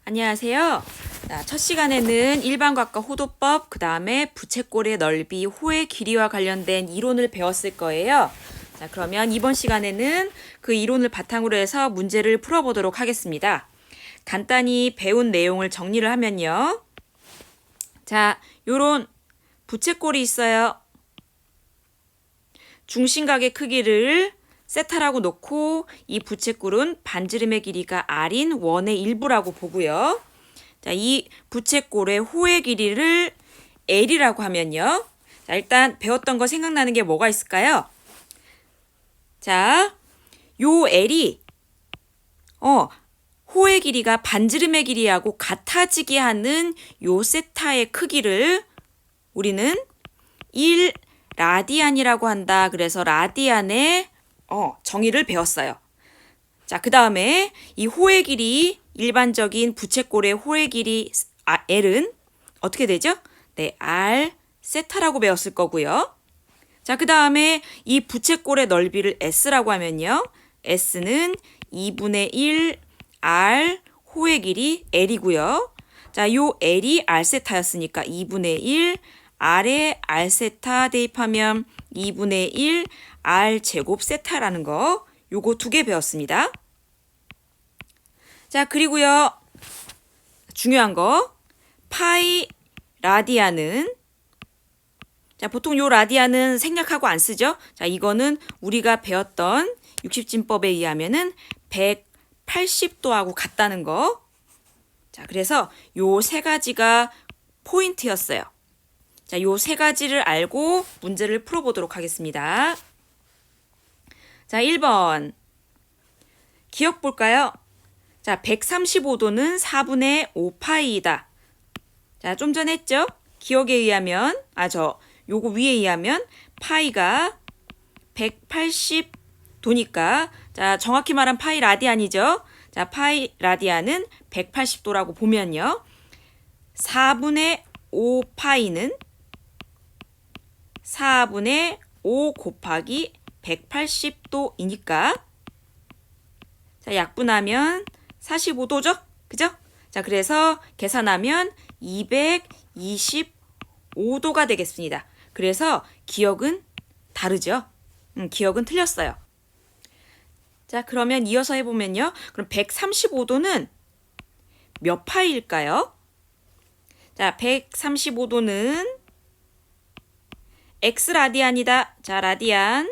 안녕하세요. 자, 첫 시간에는 일반각과 호도법, 그 다음에 부채꼴의 넓이, 호의 길이와 관련된 이론을 배웠을 거예요. 자, 그러면 이번 시간에는 그 이론을 바탕으로 해서 문제를 풀어보도록 하겠습니다. 간단히 배운 내용을 정리를 하면요. 자, 요런 부채꼴이 있어요. 중심각의 크기를 세타라고 놓고 이 부채꼴은 반지름의 길이가 r인 원의 일부라고 보고요. 자, 이 부채꼴의 호의 길이를 L이라고 하면요. 자, 일단 배웠던 거 생각나는 게 뭐가 있을까요? 자, 요 L이 호의 길이가 반지름의 길이하고 같아지게 하는 요 세타의 크기를 우리는 1 라디안이라고 한다. 그래서 라디안의 정의를 배웠어요. 자, 그 다음에 이 호의 길이, 일반적인 부채꼴의 호의 길이 L은 어떻게 되죠? 네, R 세타라고 배웠을 거고요. 자, 그 다음에 이 부채꼴의 넓이를 S라고 하면요. S는 2분의 1 R 호의 길이 L이고요. 자, 요 L이 R 세타였으니까 2분의 1 R에 R 세타 대입하면 2분의 1 R 제곱 세타라는 거, 요거 두 개 배웠습니다. 자, 그리고요. 중요한 거, 파이 라디안은, 자, 보통 요 라디안은 생략하고 안 쓰죠? 자, 이거는 우리가 배웠던 60진법에 의하면은 180도하고 같다는 거. 자, 그래서 요 세 가지가 포인트였어요. 자, 요 세 가지를 알고 문제를 풀어보도록 하겠습니다. 자, 1번. 기억 볼까요? 자, 135도는 4분의 5파이이다. 자, 좀 전 했죠? 기억에 의하면, 요거 위에 의하면 파이가 180도니까, 자, 정확히 말한 파이 라디안이죠? 자, 파이 라디안은 180도라고 보면요. 4분의 5파이는 4분의 5 곱하기 180도이니까 자, 약분하면 45도죠? 그죠? 자, 그래서 계산하면 225도가 되겠습니다. 그래서 기억은 다르죠? 기억은 틀렸어요. 자, 그러면 이어서 해보면요. 그럼 135도는 몇 파이일까요? 자, 135도는 X 라디안이다. 자, 라디안.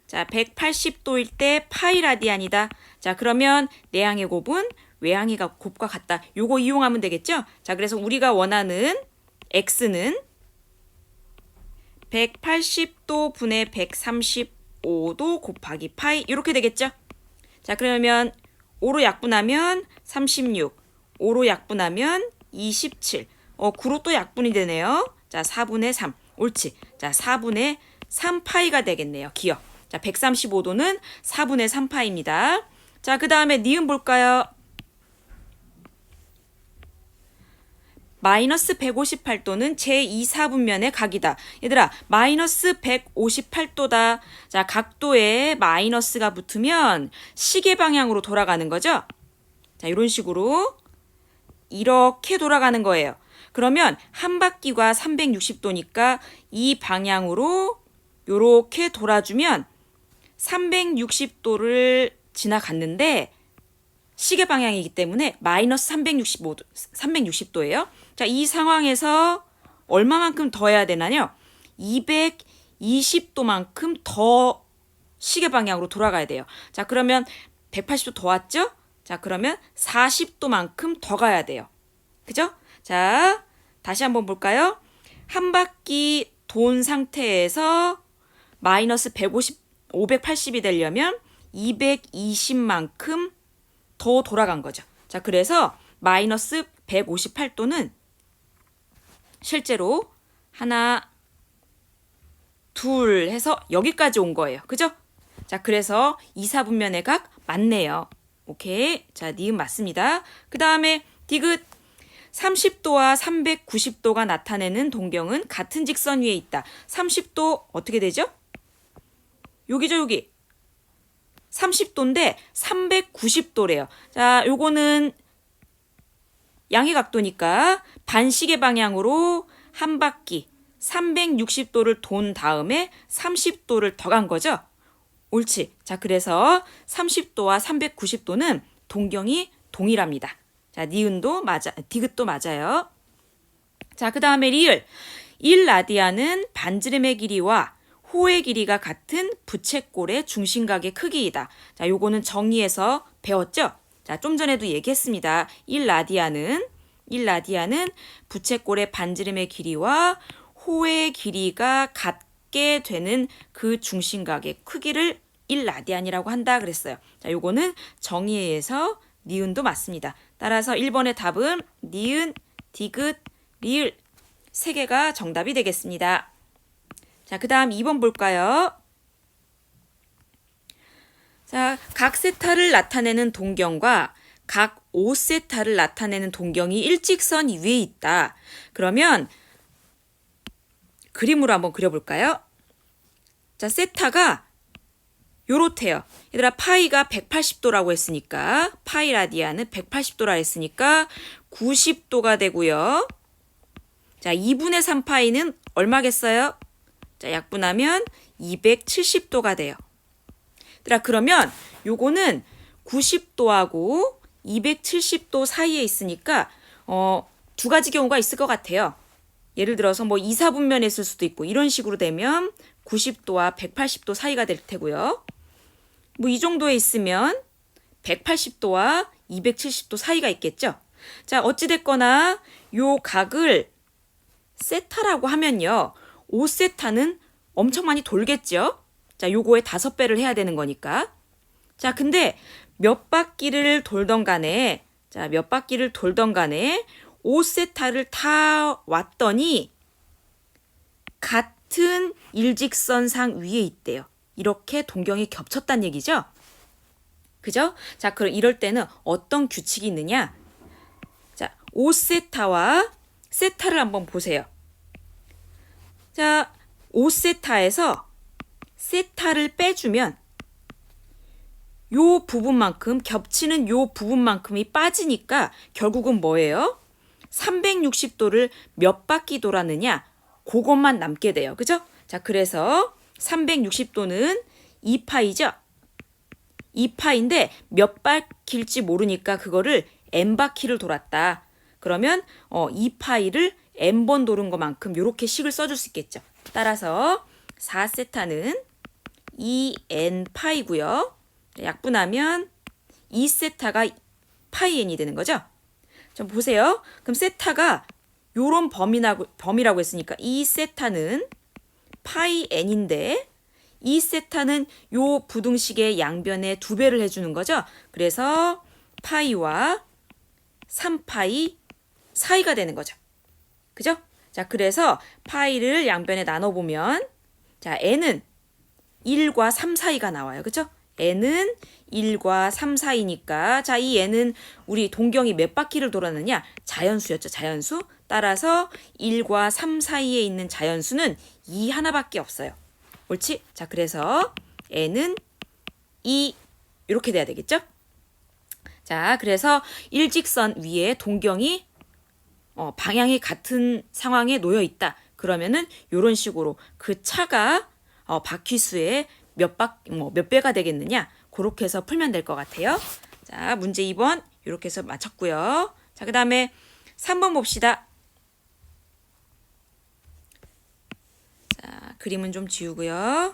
자, 180도일 때 파이 라디안이다. 자, 그러면 내항의 곱은 외항의 곱과 같다. 요거 이용하면 되겠죠? 자, 그래서 우리가 원하는 X는 180도 분의 135도 곱하기 파이 이렇게 되겠죠? 자, 그러면 5로 약분하면 36, 5로 약분하면 27, 9로 또 약분이 되네요. 자, 4분의 3. 옳지. 자, 4분의 3파이가 되겠네요. 기억. 자, 135도는 4분의 3파이입니다. 자, 그 다음에 니은 볼까요? 마이너스 158도는 제2사분면의 각이다. 얘들아, 마이너스 158도다. 자, 각도에 마이너스가 붙으면 시계 방향으로 돌아가는 거죠? 자, 이런 식으로 이렇게 돌아가는 거예요. 그러면 한 바퀴가 360도니까 이 방향으로 이렇게 돌아주면 360도를 지나갔는데 시계 방향이기 때문에 마이너스 360도예요. 자, 이 상황에서 얼마만큼 더 해야 되나요? 220도만큼 더 시계 방향으로 돌아가야 돼요. 자, 그러면 180도 더 왔죠? 자, 그러면 40도만큼 더 가야 돼요. 그죠? 자, 다시 한번 볼까요? 한 바퀴 돈 상태에서 마이너스 580이 되려면 220만큼 더 돌아간 거죠. 자, 그래서 마이너스 158도는 실제로 하나, 둘 해서 여기까지 온 거예요. 그죠? 자, 그래서 2사분면의 각 맞네요. 오케이. 자, 니은 맞습니다. 그 다음에 디귿 30도와 390도가 나타내는 동경은 같은 직선 위에 있다. 30도 어떻게 되죠? 여기죠, 여기. 30도인데 390도래요. 자, 요거는 양의 각도니까 반시계 방향으로 한 바퀴 360도를 돈 다음에 30도를 더 간 거죠. 옳지. 자, 그래서 30도와 390도는 동경이 동일합니다. 자, 니은도 맞아, 디귿도 맞아요. 자, 그 다음에 리을. 1라디안은 반지름의 길이와 호의 길이가 같은 부채꼴의 중심각의 크기이다. 자, 요거는 정의에서 배웠죠? 자, 좀 전에도 얘기했습니다. 1라디안은 부채꼴의 반지름의 길이와 호의 길이가 같게 되는 그 중심각의 크기를 1라디안이라고 한다 그랬어요. 자, 요거는 정의에서 니은도 맞습니다. 따라서 1번의 답은 니은, 디귿, 리을 세 개가 정답이 되겠습니다. 자, 그 다음 2번 볼까요? 자, 각 세타를 나타내는 동경과 각 5세타를 나타내는 동경이 일직선 위에 있다. 그러면 그림으로 한번 그려볼까요? 자, 세타가 요렇대요. 얘들아, 파이가 180도라고 했으니까 파이 라디안은 180도라 했으니까 90도가 되고요. 자, 2분의 3파이는 얼마겠어요? 자, 약분하면 270도가 돼요. 얘들아, 그러면 요거는 90도하고 270도 사이에 있으니까 두 가지 경우가 있을 것 같아요. 예를 들어서 뭐 2, 4분면에 있을 수도 있고 이런 식으로 되면 90도와 180도 사이가 될 테고요. 뭐 이 정도에 있으면 180도와 270도 사이가 있겠죠. 자, 어찌됐거나 요 각을 세타라고 하면요. 5세타는 엄청 많이 돌겠죠. 자, 요거에 5배를 해야 되는 거니까. 자, 근데 몇 바퀴를 돌던 간에 5세타를 다 왔더니 같은 일직선상 위에 있대요. 이렇게 동경이 겹쳤단 얘기죠. 그죠? 자, 그럼 이럴 때는 어떤 규칙이 있느냐? 자, 5세타와 세타를 한번 보세요. 자, 5세타에서 세타를 빼주면 요 부분만큼, 겹치는 요 부분만큼이 빠지니까 결국은 뭐예요? 360도를 몇 바퀴 돌았느냐? 그것만 남게 돼요. 그죠? 자, 그래서 360도는 2파이죠? 2파인데 몇 바퀴일지 모르니까 그거를 n바퀴를 돌았다. 그러면 2파이를 n번 도는 것만큼 이렇게 식을 써줄 수 있겠죠. 따라서 4세타는 2n파이고요. 약분하면 2세타가 파이 n이 되는 거죠. 좀 보세요. 그럼 세타가 요런 범위라고 했으니까 2세타는 파이 n인데 2세타는 요 부등식의 양변에 2배를 해주는 거죠. 그래서 파이와 3파이 사이가 되는 거죠. 그죠? 자, 그래서 파이를 양변에 나눠보면 자, n은 1과 3 사이가 나와요. 그죠? n은 1과 3 사이니까 자, 이 n은 우리 동경이 몇 바퀴를 돌았느냐? 자연수였죠. 자연수. 따라서 1과 3 사이에 있는 자연수는 2 하나밖에 없어요. 옳지? 자, 그래서 n은 2 이렇게 돼야 되겠죠? 자, 그래서 일직선 위에 동경이 방향이 같은 상황에 놓여 있다. 그러면은 이런 식으로 그 차가 바퀴수의 몇 배가 되겠느냐? 그렇게 해서 풀면 될 것 같아요. 자, 문제 2번 이렇게 해서 맞췄고요. 자, 그 다음에 3번 봅시다. 자, 그림은 좀 지우고요.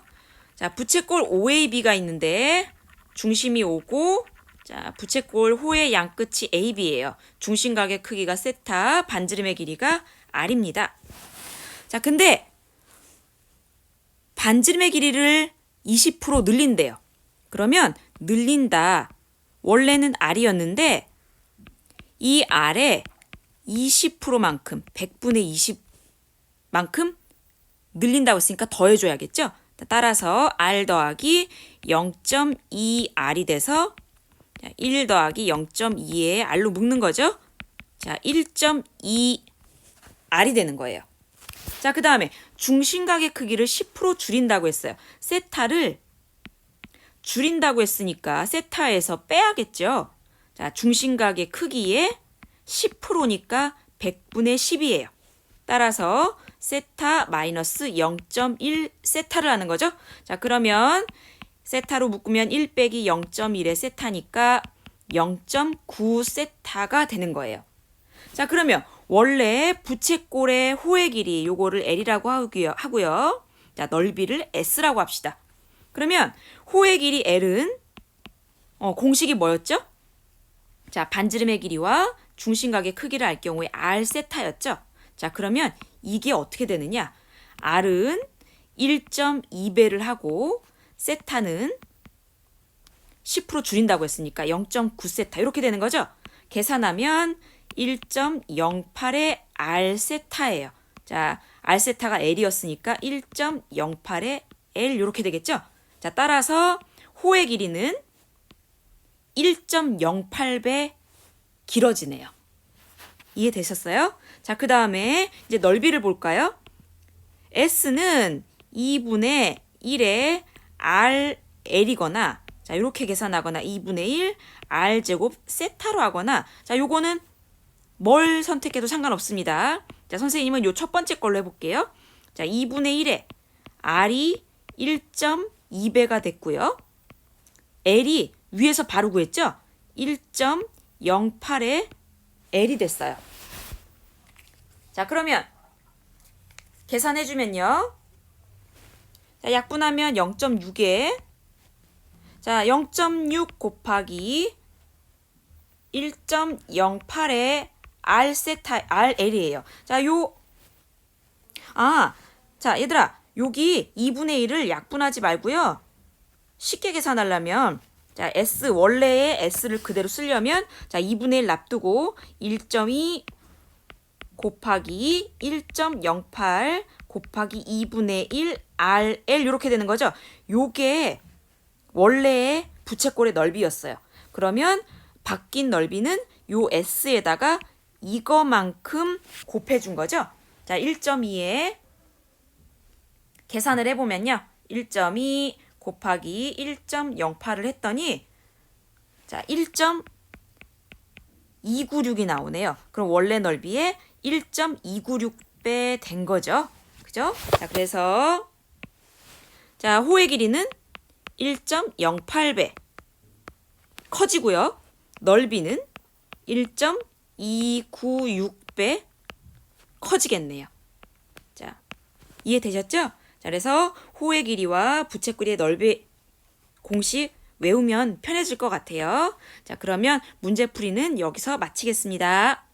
자, 부채꼴 OAB가 있는데 중심이 O고 자, 부채꼴 호의 양끝이 AB예요. 중심각의 크기가 세타, 반지름의 길이가 R입니다. 자, 근데 반지름의 길이를 20% 늘린대요. 그러면 늘린다. 원래는 R이었는데 이 R에 20%만큼, 100분의 20만큼 늘린다고 했으니까 더해줘야겠죠? 따라서 R 더하기 0.2R이 돼서 1 더하기 0.2에 R로 묶는 거죠? 자, 1.2R이 되는 거예요. 자, 그 다음에 중심각의 크기를 10% 줄인다고 했어요. 세타를 줄인다고 했으니까 세타에서 빼야겠죠? 자, 중심각의 크기에 10%니까 100분의 10이에요. 따라서 세타 마이너스 0.1 세타를 하는 거죠. 자, 그러면 세타로 묶으면 1 빼기 0.1의 세타니까 0.9 세타가 되는 거예요. 자, 그러면 원래 부채꼴의 호의 길이 요거를 L이라고 하고요. 자, 넓이를 S라고 합시다. 그러면 호의 길이 L은 공식이 뭐였죠? 자, 반지름의 길이와 중심각의 크기를 알 경우에 R 세타였죠. 자, 그러면 이게 어떻게 되느냐? R은 1.2배를 하고 세타는 10% 줄인다고 했으니까 0.9 세타 이렇게 되는 거죠. 계산하면 1.08의 R 세타예요. 자, R 세타가 L이었으니까 1.08의 L 이렇게 되겠죠. 자, 따라서 호의 길이는 1.08배 길어지네요. 이해되셨어요? 자, 그 다음에 이제 넓이를 볼까요? S는 2분의 1의 RL이거나 자, 이렇게 계산하거나 2분의 1 R제곱 세타로 하거나 자, 요거는 뭘 선택해도 상관없습니다. 자, 선생님은 요 첫 번째 걸로 해볼게요. 자, 2분의 1에 R이 1.2배가 됐고요. L이 위에서 바로 구했죠? 1.08의 L이 됐어요. 자, 그러면 계산해주면요. 자, 약분하면 0.6에 자, 0.6 곱하기 1.08의 R 세타 RL이에요. 자, 자, 얘들아, 여기 2분의 1을 약분하지 말고요. 쉽게 계산하려면 자, S 원래의 S를 그대로 쓰려면 자, 2분의 1 납두고 1.2 곱하기 1.08 곱하기 2분의 1 RL 이렇게 되는 거죠. 요게 원래의 부채꼴의 넓이였어요. 그러면 바뀐 넓이는 요 S에다가 이거만큼 곱해준 거죠. 자, 1.2에 계산을 해보면요. 1.2 곱하기 1.08을 했더니 자, 1.296이 나오네요. 그럼 원래 넓이의 1.296배 된 거죠. 그죠? 자, 그래서 자, 호의 길이는 1.08배 커지고요. 넓이는 1.296배 커지겠네요. 자, 이해되셨죠? 자, 그래서 호의 길이와 부채꼴의 넓이 공식 외우면 편해질 것 같아요. 자, 그러면 문제풀이는 여기서 마치겠습니다.